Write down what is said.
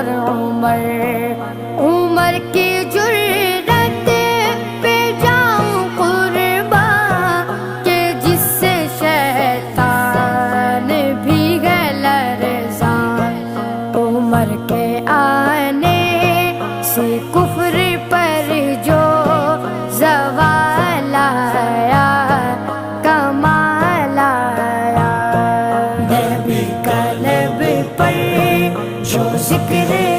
اور عمر، عمر کی جرأت پہ جاؤں قربان کہ جس سے شیطان بھی ہے لرزان، عمر کے آنے سے کفر پر جو زوال آیا کمال آیا، نبی کا لب پر جو ذکر